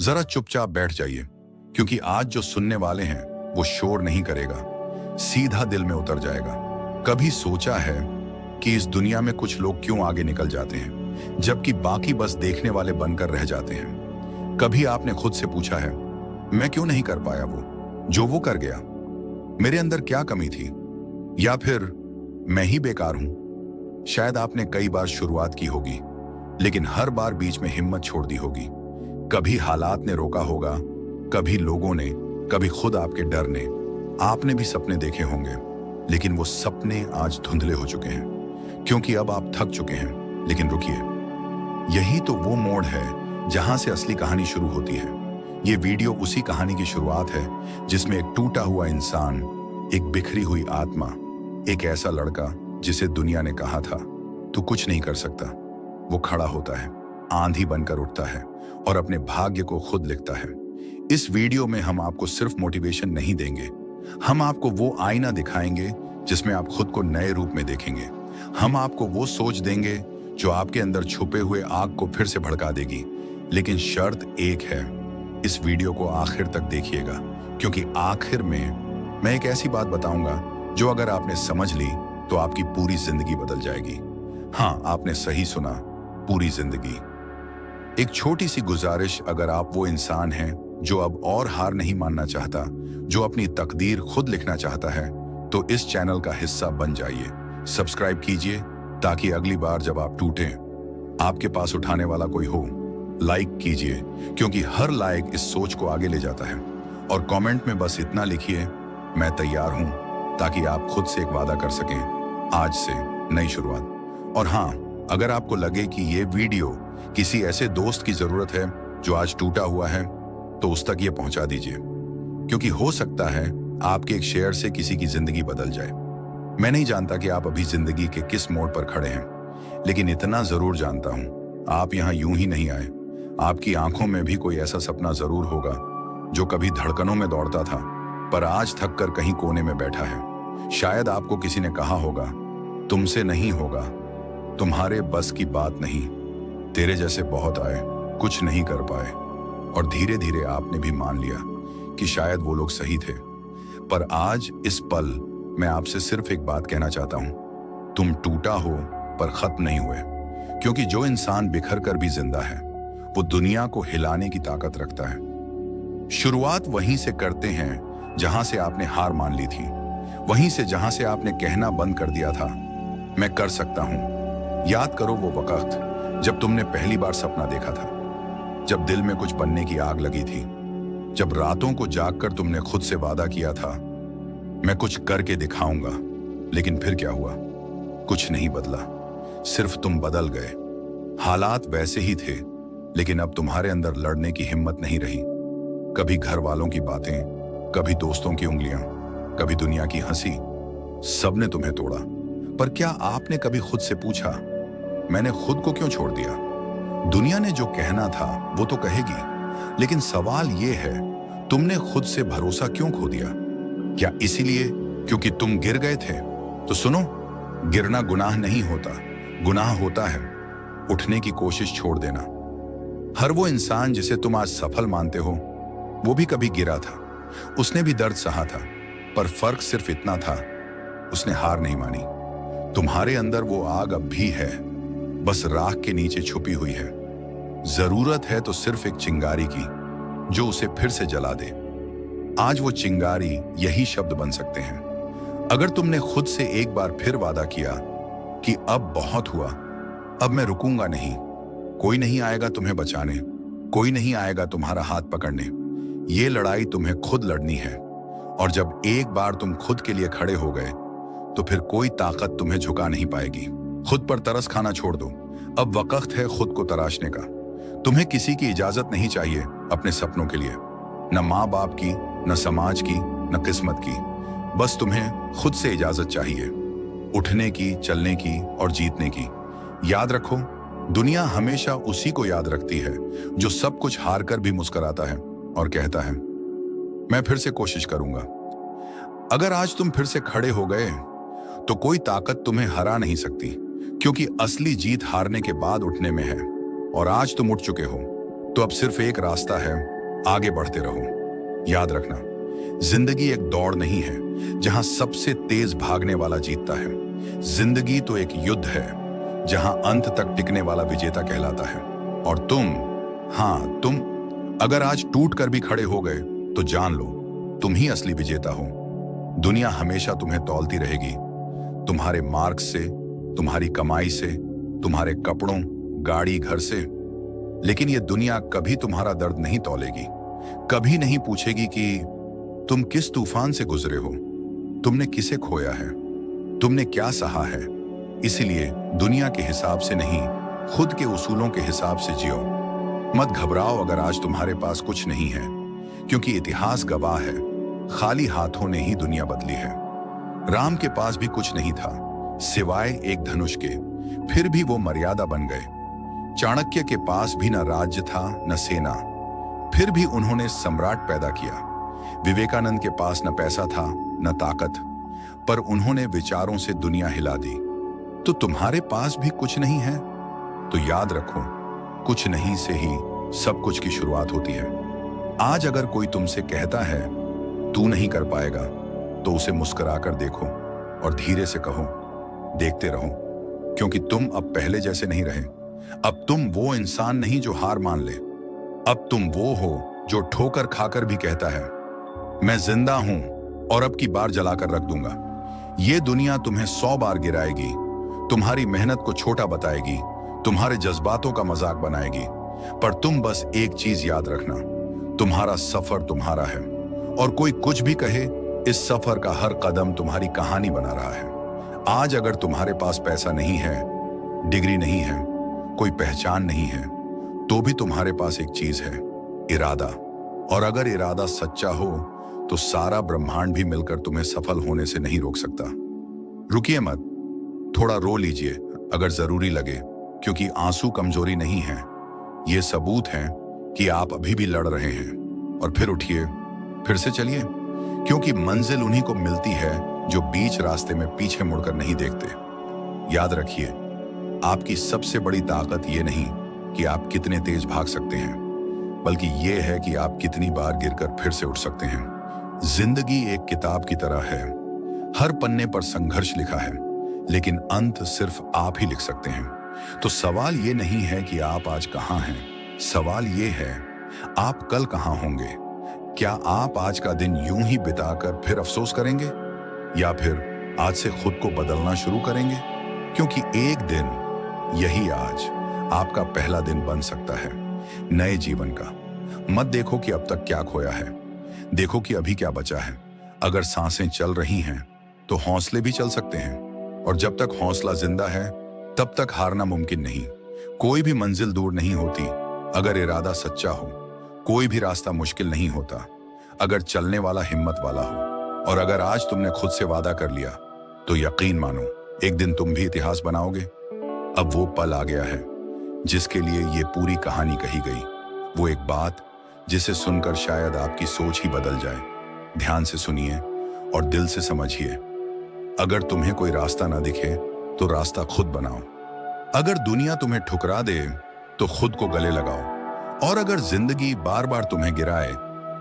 जरा चुपचाप बैठ जाइए, क्योंकि आज जो सुनने वाले हैं वो शोर नहीं करेगा, सीधा दिल में उतर जाएगा। कभी सोचा है कि इस दुनिया में कुछ लोग क्यों आगे निकल जाते हैं जबकि बाकी बस देखने वाले बनकर रह जाते हैं? कभी आपने खुद से पूछा है, मैं क्यों नहीं कर पाया वो जो वो कर गया? मेरे अंदर क्या कमी थी? या फिर मैं ही बेकार हूं? शायद आपने कई बार शुरुआत की होगी, लेकिन हर बार बीच में हिम्मत छोड़ दी होगी। कभी हालात ने रोका होगा, कभी लोगों ने, कभी खुद आपके डर ने। आपने भी सपने देखे होंगे, लेकिन वो सपने आज धुंधले हो चुके हैं, क्योंकि अब आप थक चुके हैं। लेकिन रुकिए, यही तो वो मोड़ है जहां से असली कहानी शुरू होती है। ये वीडियो उसी कहानी की शुरुआत है जिसमें एक टूटा हुआ इंसान, एक बिखरी हुई आत्मा, एक ऐसा लड़का जिसे दुनिया ने कहा था तू कुछ नहीं कर सकता, वो खड़ा होता है, आंधी बनकर उठता है और अपने भाग्य को खुद लिखता है। इस वीडियो में हम आपको सिर्फ मोटिवेशन नहीं देंगे, हम आपको वो आईना दिखाएंगे जिसमें आप खुद को नए रूप में देखेंगे। हम आपको वो सोच देंगे जो आपके अंदर छुपे हुए आग को फिर से भड़का देगी। लेकिन शर्त एक है, इस वीडियो को आखिर तक देखिएगा, क्योंकि आखिर में मैं एक ऐसी बात बताऊंगा जो अगर आपने समझ ली तो आपकी पूरी जिंदगी बदल जाएगी। हाँ, आपने सही सुना, पूरी जिंदगी। एक छोटी सी गुजारिश, अगर आप वो इंसान हैं जो अब और हार नहीं मानना चाहता, जो अपनी तकदीर खुद लिखना चाहता है, तो इस चैनल का हिस्सा बन जाइए। सब्सक्राइब कीजिए ताकि अगली बार जब आप टूटें, आपके पास उठाने वाला कोई हो। लाइक कीजिए, क्योंकि हर लाइक इस सोच को आगे ले जाता है। और कमेंट में बस इतना लिखिए, मैं तैयार हूं, ताकि आप खुद से एक वादा कर सकें, आज से नई शुरुआत। और हाँ, अगर आपको लगे कि ये वीडियो किसी ऐसे दोस्त की जरूरत है जो आज टूटा हुआ है, तो उस तक ये पहुंचा दीजिए, क्योंकि हो सकता है आपके एक शेयर से किसी की जिंदगी बदल जाए। मैं नहीं जानता कि आप अभी जिंदगी के किस मोड़ पर खड़े हैं, लेकिन इतना जरूर जानता हूं, आप यहां यूं ही नहीं आए। आपकी आंखों में भी कोई ऐसा सपना जरूर होगा जो कभी धड़कनों में दौड़ता था, पर आज थक कर कहीं कोने में बैठा है। शायद आपको किसी ने कहा होगा, तुमसे नहीं होगा, तुम्हारे बस की बात नहीं, तेरे जैसे बहुत आए, कुछ नहीं कर पाए। और धीरे धीरे आपने भी मान लिया कि शायद वो लोग सही थे। पर आज इस पल मैं आपसे सिर्फ एक बात कहना चाहता हूं, तुम टूटा हो पर खत्म नहीं हुए, क्योंकि जो इंसान बिखर कर भी जिंदा है वो दुनिया को हिलाने की ताकत रखता है। शुरुआत वहीं से करते हैं जहां से आपने हार मान ली थी, वहीं से जहां से आपने कहना बंद कर दिया था, मैं कर सकता हूं। याद करो वो वक्त जब तुमने पहली बार सपना देखा था, जब दिल में कुछ बनने की आग लगी थी, जब रातों को जागकर तुमने खुद से वादा किया था, मैं कुछ करके दिखाऊंगा। लेकिन फिर क्या हुआ? कुछ नहीं बदला, सिर्फ तुम बदल गए। हालात वैसे ही थे, लेकिन अब तुम्हारे अंदर लड़ने की हिम्मत नहीं रही। कभी घर वालों की बातें, कभी दोस्तों की उंगलियां, कभी दुनिया की हंसी, सबने तुम्हें तोड़ा। पर क्या आपने कभी खुद से पूछा, मैंने खुद को क्यों छोड़ दिया? दुनिया ने जो कहना था वो तो कहेगी, लेकिन सवाल ये है, तुमने खुद से भरोसा क्यों खो दिया? क्या इसीलिए क्योंकि तुम गिर गए थे? तो सुनो, गिरना गुनाह नहीं होता, गुनाह होता है उठने की कोशिश छोड़ देना। हर वो इंसान जिसे तुम आज सफल मानते हो, वो भी कभी गिरा था, उसने भी दर्द सहा था, पर फर्क सिर्फ इतना था, उसने हार नहीं मानी। तुम्हारे अंदर वो आग अब भी है, बस राख के नीचे छुपी हुई है। जरूरत है तो सिर्फ एक चिंगारी की, जो उसे फिर से जला दे। आज वो चिंगारी यही शब्द बन सकते हैं। अगर तुमने खुद से एक बार फिर वादा किया कि अब बहुत हुआ, अब मैं रुकूंगा नहीं, कोई नहीं आएगा तुम्हें बचाने, कोई नहीं आएगा तुम्हारा हाथ पकड़ने, ये लड़ाई तुम्हें खुद लड़नी है। और जब एक बार तुम खुद के लिए खड़े हो गए, तो फिर कोई ताकत तुम्हें झुका नहीं पाएगी। खुद पर तरस खाना छोड़ दो, अब वक्त है खुद को तराशने का। तुम्हें किसी की इजाजत नहीं चाहिए अपने सपनों के लिए, न माँ बाप की, न समाज की, न किस्मत की। बस तुम्हें खुद से इजाजत चाहिए, उठने की, चलने की और जीतने की। याद रखो, दुनिया हमेशा उसी को याद रखती है जो सब कुछ हार कर भी मुस्कुराता है और कहता है, मैं फिर से कोशिश करूंगा। अगर आज तुम फिर से खड़े हो गए, तो कोई ताकत तुम्हें हरा नहीं सकती, क्योंकि असली जीत हारने के बाद उठने में है। और आज तुम उठ चुके हो, तो अब सिर्फ एक रास्ता है, आगे बढ़ते रहो। याद रखना, जिंदगी एक दौड़ नहीं है जहां सबसे तेज भागने वाला जीतता है। जिंदगी तो एक युद्ध है जहां अंत तक टिकने वाला विजेता कहलाता है। और तुम अगर आज टूट कर भी खड़े हो गए तो जान लो, तुम ही असली विजेता हो। दुनिया हमेशा तुम्हें तौलती रहेगी, तुम्हारे मार्क्स से, तुम्हारी कमाई से, तुम्हारे कपड़ों, गाड़ी, घर से। लेकिन यह दुनिया कभी तुम्हारा दर्द नहीं तौलेगी, कभी नहीं पूछेगी कि तुम किस तूफान से गुजरे हो, तुमने किसे खोया है, तुमने क्या सहा है। इसीलिए दुनिया के हिसाब से नहीं, खुद के उसूलों के हिसाब से जियो। मत घबराओ अगर आज तुम्हारे पास कुछ नहीं है, क्योंकि इतिहास गवाह है, खाली हाथों ने ही दुनिया बदली है। राम के पास भी कुछ नहीं था सिवाय एक धनुष के, फिर भी वो मर्यादा बन गए। चाणक्य के पास भी न राज्य था न सेना, फिर भी उन्होंने सम्राट पैदा किया। विवेकानंद के पास न पैसा था न ताकत, पर उन्होंने विचारों से दुनिया हिला दी। तो तुम्हारे पास भी कुछ नहीं है तो याद रखो, कुछ नहीं से ही सब कुछ की शुरुआत होती है। आज अगर कोई तुमसे कहता है तू नहीं कर पाएगा, तो उसे मुस्कुराकर देखो और धीरे से कहो, देखते रहो, क्योंकि तुम अब पहले जैसे नहीं रहे। अब तुम वो इंसान नहीं जो हार मान ले, अब तुम वो हो जो ठोकर खाकर भी कहता है मैं जिंदा हूं और अब की बार जलाकर रख दूंगा। ये दुनिया तुम्हें 100 बार गिराएगी, तुम्हारी मेहनत को छोटा बताएगी, तुम्हारे जज्बातों का मजाक बनाएगी, पर तुम बस एक चीज याद रखना, तुम्हारा सफर तुम्हारा है, और कोई कुछ भी कहे, इस सफर का हर कदम तुम्हारी कहानी बना रहा है। आज अगर तुम्हारे पास पैसा नहीं है, डिग्री नहीं है, कोई पहचान नहीं है, तो भी तुम्हारे पास एक चीज है, इरादा। और अगर इरादा सच्चा हो तो सारा ब्रह्मांड भी मिलकर तुम्हें सफल होने से नहीं रोक सकता। रुकिए मत, थोड़ा रो लीजिए अगर जरूरी लगे, क्योंकि आंसू कमजोरी नहीं है, ये सबूत है कि आप अभी भी लड़ रहे हैं। और फिर उठिए, फिर से चलिए, क्योंकि मंजिल उन्हीं को मिलती है जो बीच रास्ते में पीछे मुड़कर नहीं देखते। याद रखिए, आपकी सबसे बड़ी ताकत ये नहीं कि आप कितने तेज भाग सकते हैं, बल्कि ये है कि आप कितनी बार गिरकर फिर से उठ सकते हैं। जिंदगी एक किताब की तरह है, हर पन्ने पर संघर्ष लिखा है, लेकिन अंत सिर्फ आप ही लिख सकते हैं। तो सवाल ये नहीं है कि आप आज कहां हैं, सवाल ये है आप कल कहां होंगे। क्या आप आज का दिन यूं ही बिताकर फिर अफसोस करेंगे, या फिर आज से खुद को बदलना शुरू करेंगे? क्योंकि एक दिन, यही आज, आपका पहला दिन बन सकता है नए जीवन का। मत देखो कि अब तक क्या खोया है, देखो कि अभी क्या बचा है। अगर सांसें चल रही हैं तो हौसले भी चल सकते हैं, और जब तक हौसला जिंदा है तब तक हारना मुमकिन नहीं। कोई भी मंजिल दूर नहीं होती अगर इरादा सच्चा हो, कोई भी रास्ता मुश्किल नहीं होता अगर चलने वाला हिम्मत वाला हो। और अगर आज तुमने खुद से वादा कर लिया तो यकीन मानो, एक दिन तुम भी इतिहास बनाओगे। अब वो पल आ गया है जिसके लिए ये पूरी कहानी कही गई, वो एक बात जिसे सुनकर शायद आपकी सोच ही बदल जाए। ध्यान से सुनिए और दिल से समझिए। अगर तुम्हें कोई रास्ता ना दिखे तो रास्ता खुद बनाओ। अगर दुनिया तुम्हें ठुकरा दे तो खुद को गले लगाओ। और अगर जिंदगी बार बार तुम्हें गिराए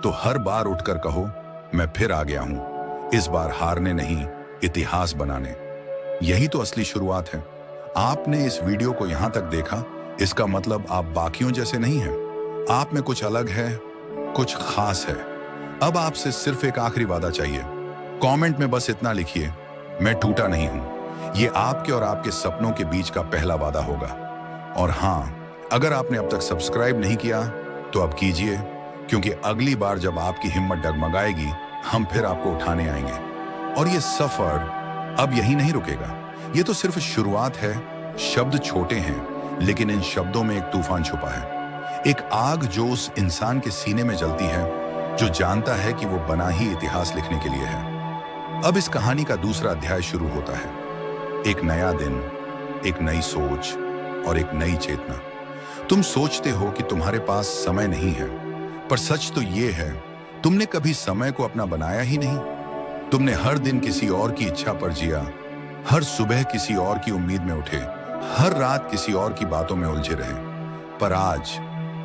तो हर बार उठकर कहो, मैं फिर आ गया हूं, इस बार हारने नहीं, इतिहास बनाने। यही तो असली शुरुआत है। आपने इस वीडियो को यहां तक देखा, इसका मतलब आप बाकियों जैसे नहीं हैं। आप में कुछ अलग है, कुछ खास है। अब आपसे सिर्फ एक आखिरी वादा चाहिए। कमेंट में बस इतना लिखिए, मैं टूटा नहीं हूं। ये आपके और आपके सपनों के बीच का पहला वादा होगा। और हाँ, अगर आपने अब तक सब्सक्राइब नहीं किया तो अब कीजिए, क्योंकि अगली बार जब आपकी हिम्मत डगमगाएगी, हम फिर आपको उठाने आएंगे। और ये सफर अब यही नहीं रुकेगा, ये तो सिर्फ शुरुआत है। शब्द छोटे हैं, लेकिन इन शब्दों में एक तूफान छुपा है, एक आग जो उस इंसान के सीने में जलती है जो जानता है कि वो बना ही इतिहास लिखने के लिए है। अब इस कहानी का दूसरा अध्याय शुरू होता है। एक नया दिन, एक नई सोच और एक नई चेतना। तुम सोचते हो कि तुम्हारे पास समय नहीं है, पर सच तो ये है, तुमने कभी समय को अपना बनाया ही नहीं। तुमने हर दिन किसी और की इच्छा पर जिया, हर सुबह किसी और की उम्मीद में उठे, हर रात किसी और की बातों में उलझे रहे। पर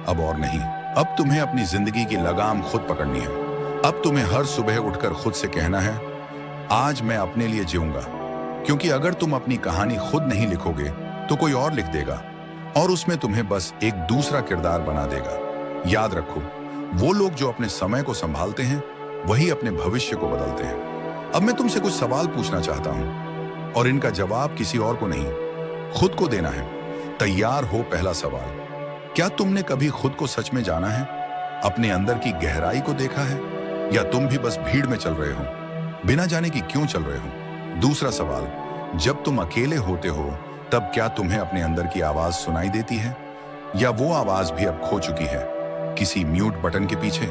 अब और नहीं। अब तुम्हें अपनी जिंदगी की लगाम खुद पकड़नी है। अब तुम्हें हर सुबह उठकर खुद से कहना है, आज मैं अपने लिए जीऊंगा। क्योंकि अगर तुम अपनी कहानी खुद नहीं लिखोगे तो कोई और लिख देगा, और उसमें तुम्हें बस एक दूसरा किरदार बना देगा। याद रखो, वो लोग जो अपने समय को संभालते हैं वही अपने भविष्य को बदलते हैं। अब मैं तुमसे कुछ सवाल पूछना चाहता हूं, और इनका जवाब किसी और को नहीं, खुद को देना है। तैयार हो? पहला सवाल, क्या तुमने कभी खुद को सच में जाना है? अपने अंदर की गहराई को देखा है? या तुम भी बस भीड़ में चल रहे हो, बिना जाने कि क्यों चल रहे हो? दूसरा सवाल, जब तुम अकेले होते हो तब क्या तुम्हें अपने अंदर की आवाज सुनाई देती है, या वो आवाज भी अब खो चुकी है किसी म्यूट बटन के पीछे?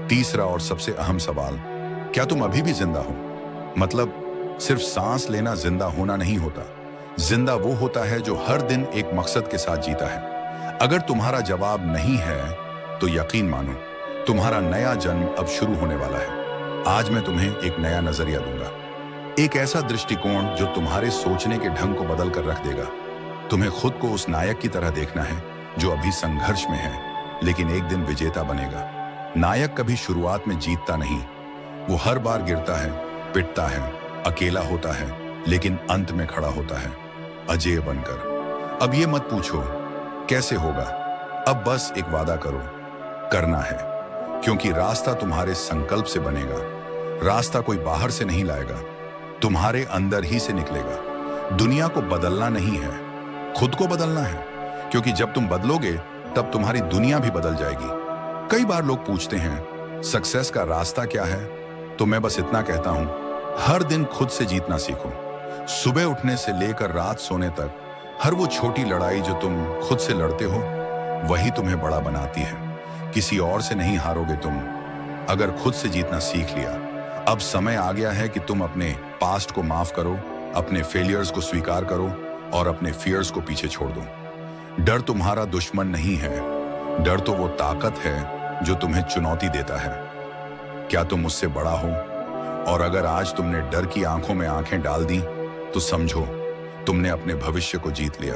तीसरा और सबसे अहम सवाल, क्या तुम अभी भी जिंदा हो? मतलब सिर्फ सांस लेना जिंदा होना नहीं होता। जिंदा वो होता है जो हर दिन एक मकसद के साथ जीता है। अगर तुम्हारा जवाब नहीं है तो यकीन मानो, तुम्हारा नया जन्म अब शुरू होने वाला है। आज मैं तुम्हें एक नया नजरिया दूंगा, एक ऐसा दृष्टिकोण जो तुम्हारे सोचने के ढंग को बदल कर रख देगा। तुम्हें खुद को उस नायक की तरह देखना है जो अभी संघर्ष में है लेकिन एक दिन विजेता बनेगा। नायक कभी शुरुआत में जीतता नहीं, वो हर बार गिरता है, पिटता है, अकेला होता है, लेकिन अंत में खड़ा होता है अजेय बनकर। अब ये मत पूछो कैसे होगा, अब बस एक वादा करो, करना है। क्योंकि रास्ता तुम्हारे संकल्प से बनेगा। रास्ता कोई बाहर से नहीं लाएगा, तुम्हारे अंदर ही से निकलेगा। दुनिया को बदलना नहीं है, खुद को बदलना है। क्योंकि जब तुम बदलोगे तब तुम्हारी दुनिया भी बदल जाएगी। कई बार लोग पूछते हैं सक्सेस का रास्ता क्या है, तो मैं बस इतना कहता हूं, हर दिन खुद से जीतना सीखो। सुबह उठने से लेकर रात सोने तक हर वो छोटी लड़ाई जो तुम खुद से लड़ते हो वही तुम्हें बड़ा बनाती है। किसी और से नहीं हारोगे तुम, अगर खुद से जीतना सीख लिया। अब समय आ गया है कि तुम अपने पास्ट को माफ करो, अपने फेलियर्स को स्वीकार करो और अपने फियर्स को पीछे छोड़ दो। डर तुम्हारा दुश्मन नहीं है, डर तो वो ताकत है जो तुम्हें चुनौती देता है। क्या तुम उससे बड़ा हो? और अगर आज तुमने डर की आंखों में आंखें डाल दी तो समझो तुमने अपने भविष्य को जीत लिया।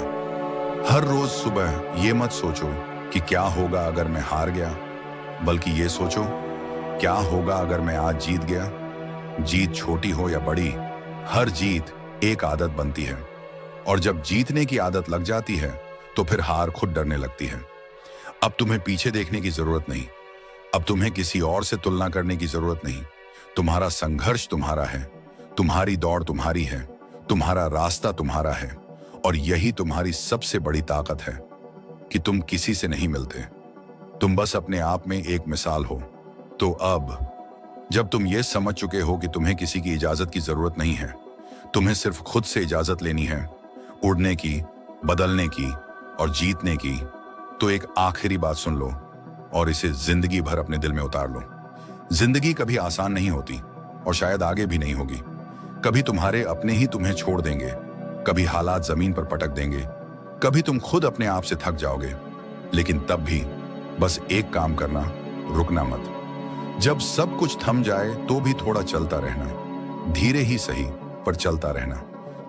हर रोज सुबह ये मत सोचो कि क्या होगा अगर मैं हार गया, बल्कि ये सोचो क्या होगा अगर मैं आज जीत गया। जीत छोटी हो या बड़ी, हर जीत एक आदत बनती है, और जब जीतने की आदत लग जाती है तो फिर हार खुद डरने लगती है। अब तुम्हें पीछे देखने की जरूरत नहीं, अब तुम्हें किसी और से तुलना करने की जरूरत नहीं। तुम्हारा संघर्ष तुम्हारा है, तुम्हारी दौड़ तुम्हारी है, तुम्हारा रास्ता तुम्हारा है, और यही तुम्हारी सबसे बड़ी ताकत है कि तुम किसी से नहीं मिलते, तुम बस अपने आप में एक मिसाल हो। तो अब जब तुम ये समझ चुके हो कि तुम्हें किसी की इजाजत की जरूरत नहीं है, तुम्हें सिर्फ खुद से इजाजत लेनी है, उड़ने की, बदलने की और जीतने की, तो एक आखिरी बात सुन लो और इसे जिंदगी भर अपने दिल में उतार लो। जिंदगी कभी आसान नहीं होती और शायद आगे भी नहीं होगी। कभी तुम्हारे अपने ही तुम्हें छोड़ देंगे, कभी हालात जमीन पर पटक देंगे, कभी तुम खुद अपने आप से थक जाओगे। लेकिन तब भी बस एक काम करना, रुकना मत। जब सब कुछ थम जाए तो भी थोड़ा चलता रहना, धीरे ही सही पर चलता रहना।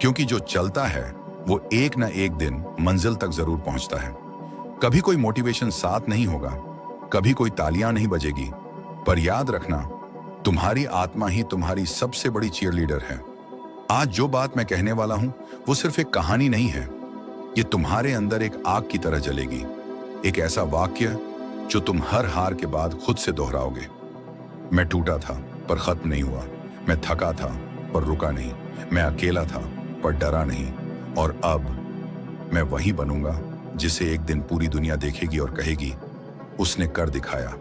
क्योंकि जो चलता है वो एक ना एक दिन मंजिल तक जरूर पहुंचता है। कभी कोई मोटिवेशन साथ नहीं होगा, कभी कोई तालियां नहीं बजेगी, पर याद रखना तुम्हारी आत्मा ही तुम्हारी सबसे बड़ी चीयरलीडर है। आज जो बात मैं कहने वाला हूं वो सिर्फ एक कहानी नहीं है, ये तुम्हारे अंदर एक आग की तरह जलेगी। एक ऐसा वाक्य जो तुम हर हार के बाद खुद से दोहराओगे। मैं टूटा था पर खत्म नहीं हुआ, मैं थका था पर रुका नहीं, मैं अकेला था पर डरा नहीं, और अब मैं वही बनूंगा जिसे एक दिन पूरी दुनिया देखेगी और कहेगी उसने कर दिखाया।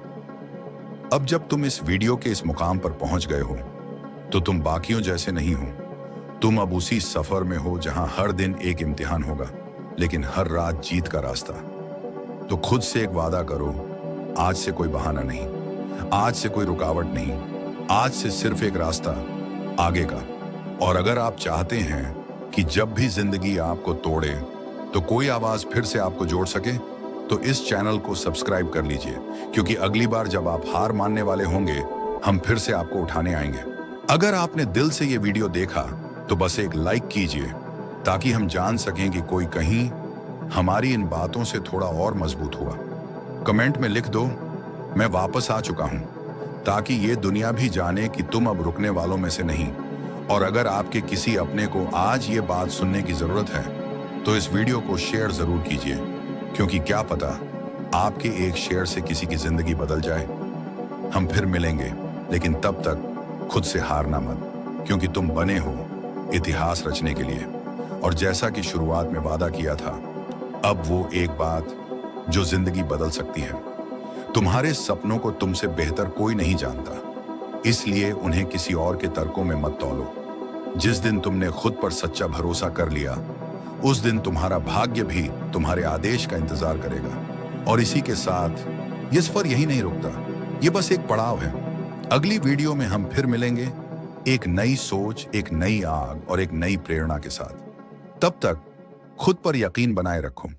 अब जब तुम इस वीडियो के इस मुकाम पर पहुंच गए हो तो तुम बाकियों जैसे नहीं हो। तुम अब उसी सफर में हो जहां हर दिन एक इम्तिहान होगा लेकिन हर रात जीत का रास्ता। तो खुद से एक वादा करो, आज से कोई बहाना नहीं, आज से कोई रुकावट नहीं, आज से सिर्फ एक रास्ता आगे का। और अगर आप चाहते हैं कि जब भी जिंदगी आपको तोड़े तो कोई आवाज फिर से आपको जोड़ सके, तो इस चैनल को सब्सक्राइब कर लीजिए, क्योंकि अगली बार जब आप हार मानने वाले होंगे हम फिर से आपको उठाने आएंगे। अगर आपने दिल से ये वीडियो देखा तो बस एक लाइक कीजिए ताकि हम जान सकें कि कोई कहीं हमारी इन बातों से थोड़ा और मजबूत हुआ। कमेंट में लिख दो, मैं वापस आ चुका हूं, ताकि ये दुनिया भी जाने कि तुम अब रुकने वालों में से नहीं। और अगर आपके किसी अपने को आज ये बात सुनने की जरूरत है तो इस वीडियो को शेयर जरूर कीजिए, क्योंकि क्या पता आपके एक शेयर से किसी की जिंदगी बदल जाए। हम फिर मिलेंगे, लेकिन तब तक खुद से हारना मत, क्योंकि तुम बने हो इतिहास रचने के लिए। और जैसा कि शुरुआत में वादा किया था, अब वो एक बात जो जिंदगी बदल सकती है। तुम्हारे सपनों को तुमसे बेहतर कोई नहीं जानता, इसलिए उन्हें किसी और के तर्कों में मत तौलो। जिस दिन तुमने खुद पर सच्चा भरोसा कर लिया, उस दिन तुम्हारा भाग्य भी तुम्हारे आदेश का इंतजार करेगा। और इसी के साथ ये सफर यही नहीं रुकता, ये बस एक पड़ाव है। अगली वीडियो में हम फिर मिलेंगे, एक नई सोच, एक नई आग और एक नई प्रेरणा के साथ। तब तक खुद पर यकीन बनाए रखो।